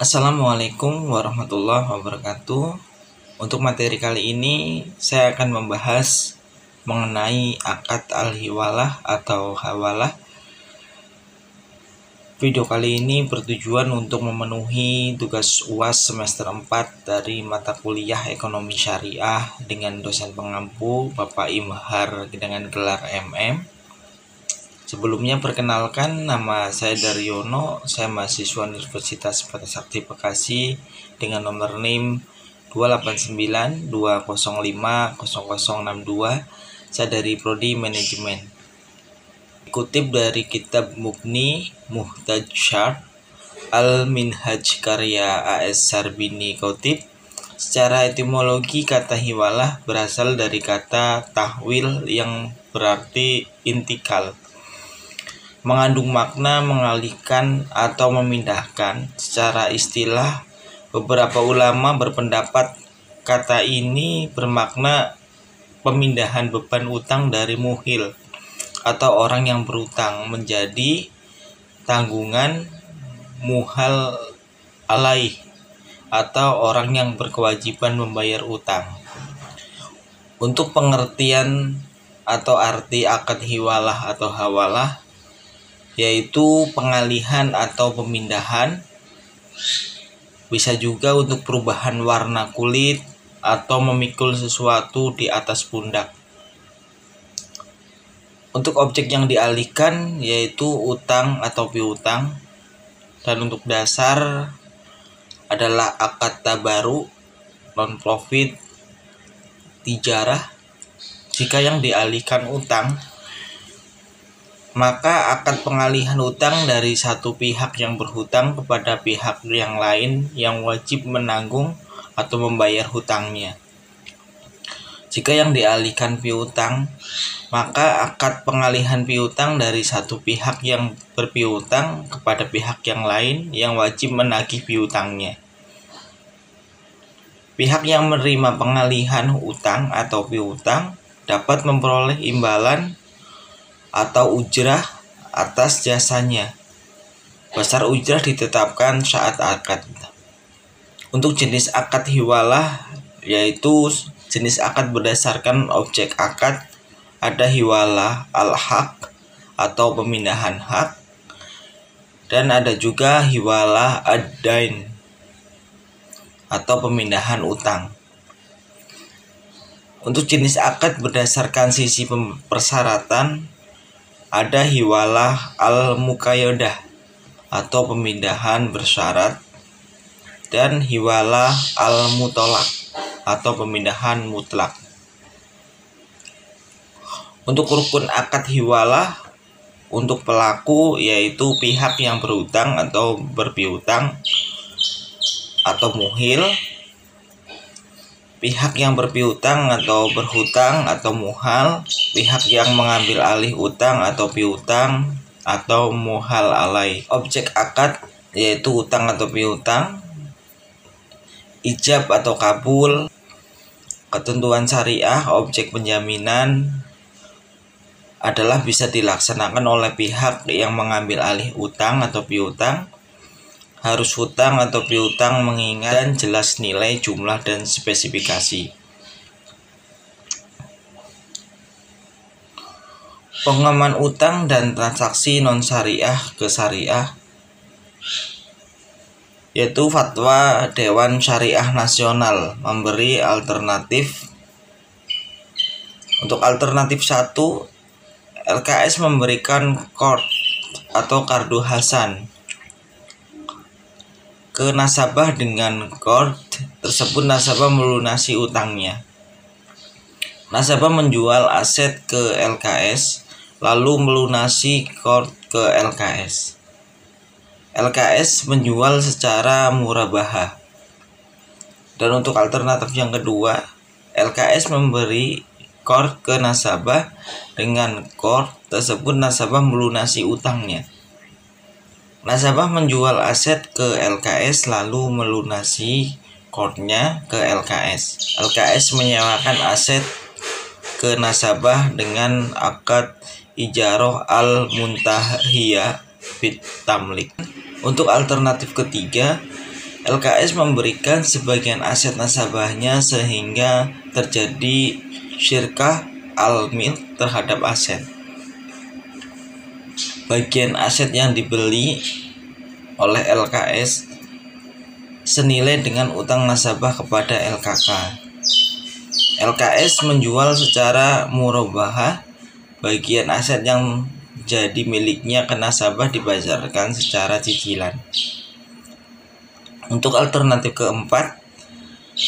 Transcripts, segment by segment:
Assalamualaikum warahmatullahi wabarakatuh. Untuk materi kali ini saya akan membahas mengenai akad al-hiwalah atau hawalah. Video kali ini bertujuan untuk memenuhi tugas UAS semester 4 dari mata kuliah Ekonomi Syariah dengan dosen pengampu Bapak Imhar dengan gelar MM. Sebelumnya perkenalkan, nama saya Daryono, saya mahasiswa Universitas Batasakti Bekasi dengan nomor NIM 28920500062. Saya dari Prodi Manajemen. Kutip dari kitab Mughni Muhtaj Syarh Al-Minhaj karya A.S. Sarbini Kotib. Secara etimologi kata hiwalah berasal dari kata tahwil yang berarti intikal, mengandung makna mengalihkan atau memindahkan. Secara istilah, beberapa ulama berpendapat kata ini bermakna pemindahan beban utang dari muhil atau orang yang berutang menjadi tanggungan muhal alaih atau orang yang berkewajiban membayar utang. Untuk pengertian atau arti akad hiwalah atau hawalah, yaitu pengalihan atau pemindahan, bisa juga untuk perubahan warna kulit atau memikul sesuatu di atas pundak. Untuk objek yang dialihkan yaitu utang atau piutang, dan untuk dasar adalah akad tabaru, non-profit, tijarah. Jika yang dialihkan utang, maka akad pengalihan utang dari satu pihak yang berhutang kepada pihak yang lain yang wajib menanggung atau membayar hutangnya. Jika yang dialihkan piutang, maka akad pengalihan piutang dari satu pihak yang berpiutang kepada pihak yang lain yang wajib menagih piutangnya. Pihak yang menerima pengalihan utang atau piutang dapat memperoleh imbalan atau ujrah atas jasanya. Besar ujrah ditetapkan saat akad. Untuk jenis akad hiwalah, yaitu jenis akad berdasarkan objek akad, ada hiwalah al-haq atau pemindahan hak, dan ada juga hiwalah ad-dain atau pemindahan utang. Untuk jenis akad berdasarkan sisi persyaratan, ada hiwalah al-muqayyadah atau pemindahan bersyarat, dan hiwalah al-mutlaq atau pemindahan mutlak. Untuk rukun akad hiwalah, untuk pelaku yaitu pihak yang berhutang atau berpiutang atau muhil, pihak yang berpiutang atau berhutang atau muhal, pihak yang mengambil alih utang atau piutang atau muhal alai. Objek akad yaitu utang atau piutang, ijab atau kabul, ketentuan syariah. Objek penjaminan adalah bisa dilaksanakan oleh pihak yang mengambil alih utang atau piutang, harus hutang atau piutang mengingat dan jelas nilai, jumlah, dan spesifikasi. Pengaman utang dan transaksi non-syariah ke syariah, yaitu fatwa Dewan Syariah Nasional memberi alternatif. Untuk alternatif 1, LKS memberikan qard atau kardu hasan ke nasabah. Dengan qard tersebut nasabah melunasi utangnya. Nasabah menjual aset ke LKS lalu melunasi qard ke LKS. LKS menjual secara murabahah. Dan untuk alternatif yang kedua, LKS memberi qard ke nasabah. Dengan qard tersebut nasabah melunasi utangnya. Nasabah menjual aset ke LKS lalu melunasi qardnya ke LKS. LKS menyewakan aset ke nasabah dengan akad ijarah al-muntahiyah bit tamlik. Untuk alternatif ketiga, LKS memberikan sebagian aset nasabahnya sehingga terjadi syirkah al-milk terhadap aset. Bagian aset yang dibeli oleh LKS senilai dengan utang nasabah kepada LKK. LKS menjual secara murabahah bagian aset yang jadi miliknya ke nasabah dibayarkan secara cicilan. Untuk alternatif keempat,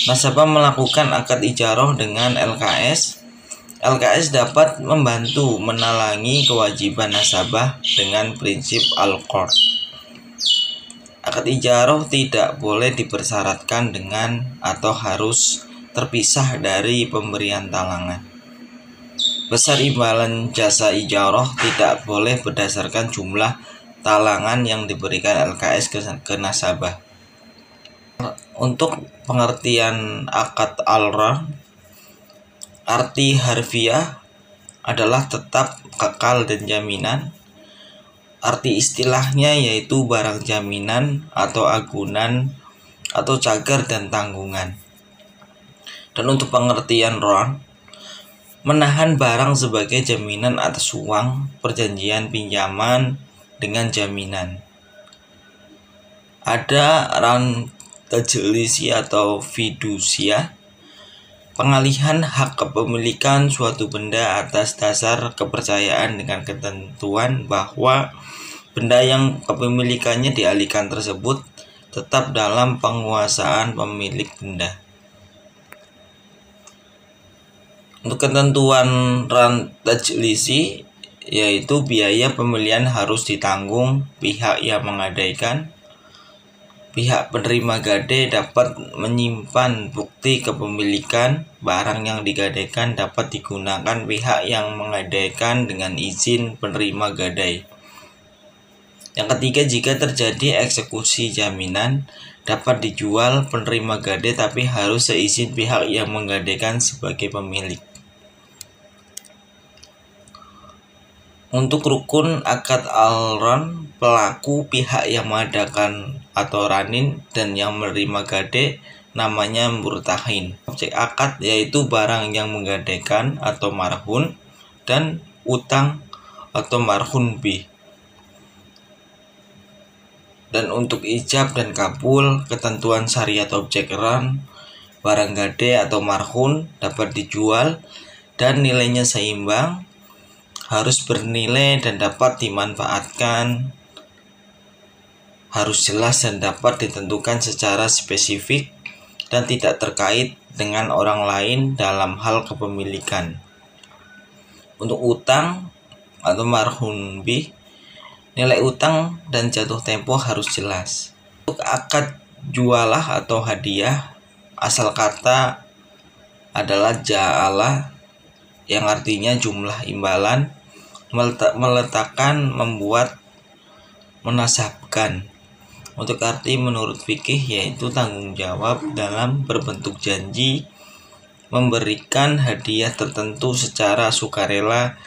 nasabah melakukan akad ijarah dengan LKS. LKS dapat membantu menalangi kewajiban nasabah dengan prinsip al-qard. Akad ijarah tidak boleh dipersyaratkan dengan atau harus terpisah dari pemberian talangan. Besar imbalan jasa ijarah tidak boleh berdasarkan jumlah talangan yang diberikan LKS ke nasabah. Untuk pengertian akad al-ran, arti harfiah adalah tetap, kekal, dan jaminan. Arti istilahnya yaitu barang jaminan atau agunan atau cagar dan tanggungan. Dan untuk pengertian ron, menahan barang sebagai jaminan atas uang, perjanjian pinjaman dengan jaminan. Ada ran tajlisi atau fidusia, pengalihan hak kepemilikan suatu benda atas dasar kepercayaan dengan ketentuan bahwa benda yang kepemilikannya dialihkan tersebut tetap dalam penguasaan pemilik benda. Untuk ketentuan ran tajlisi, yaitu biaya pemilihan harus ditanggung pihak yang menggadaikan. Pihak penerima gade dapat menyimpan bukti kepemilikan. Barang yang digadaikan dapat digunakan pihak yang menggadaikan dengan izin penerima gadai. Yang ketiga, jika terjadi eksekusi jaminan, dapat dijual penerima gade tapi harus seizin pihak yang menggadaikan sebagai pemilik. Untuk rukun akad al-ran, pelaku pihak yang mengadakan atau ranin dan yang menerima gade namanya murtahin. Objek akad yaitu barang yang menggadaikan atau marhun dan utang atau marhun bih. Dan untuk ijab dan kabul, ketentuan syariat objek ran, barang gade atau marhun dapat dijual dan nilainya seimbang, harus bernilai dan dapat dimanfaatkan, harus jelas dan dapat ditentukan secara spesifik dan tidak terkait dengan orang lain dalam hal kepemilikan. Untuk utang atau marhun bih, nilai utang dan jatuh tempo harus jelas. Untuk akad jualah atau hadiah, asal kata adalah ja'ala yang artinya jumlah imbalan, meletakkan, membuat, menasabkan. Untuk arti menurut fikih yaitu tanggung jawab dalam berbentuk janji memberikan hadiah tertentu secara sukarela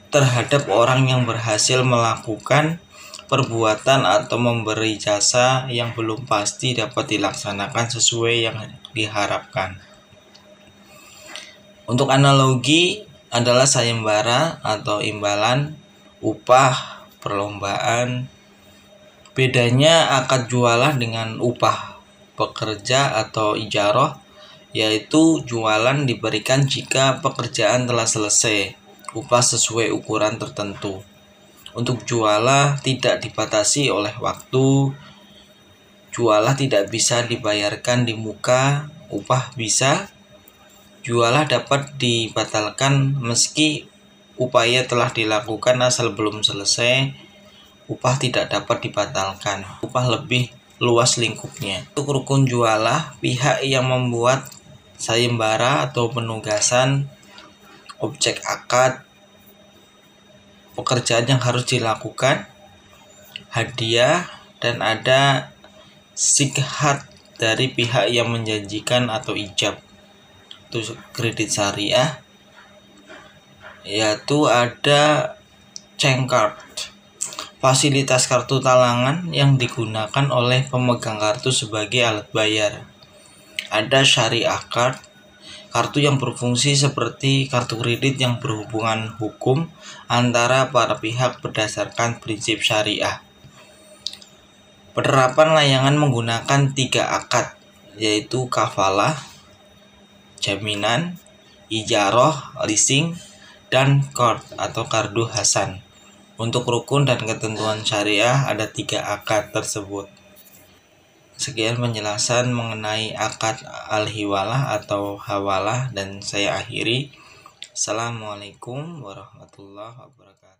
terhadap orang yang berhasil melakukan perbuatan atau memberi jasa yang belum pasti dapat dilaksanakan sesuai yang diharapkan. Untuk analogi adalah sayembara atau imbalan, upah, perlombaan. Bedanya akad jualah dengan upah pekerja atau ijarah, yaitu jualan diberikan jika pekerjaan telah selesai, upah sesuai ukuran tertentu. Untuk jualah tidak dibatasi oleh waktu, jualah tidak bisa dibayarkan di muka, upah bisa. Jualah dapat dibatalkan meski upaya telah dilakukan asal belum selesai. Upah tidak dapat dibatalkan. Upah lebih luas lingkupnya. Untuk rukun jualah, pihak yang membuat sayembara atau penugasan, objek akad, pekerjaan yang harus dilakukan, hadiah, dan ada sikhat dari pihak yang menjanjikan atau ijab. Itu kredit syariah, yaitu ada cengkart. fasilitas kartu talangan yang digunakan oleh pemegang kartu sebagai alat bayar. Ada syariah card, kartu yang berfungsi seperti kartu kredit yang berhubungan hukum antara para pihak berdasarkan prinsip syariah. Penerapan layanan menggunakan 3 akad, yaitu kafalah, jaminan, ijaroh, leasing, dan qard atau kardu hasan. Untuk rukun dan ketentuan syariah ada 3 akad tersebut. Sekian penjelasan mengenai akad al-hiwalah atau hawalah dan saya akhiri. Assalamualaikum warahmatullahi wabarakatuh.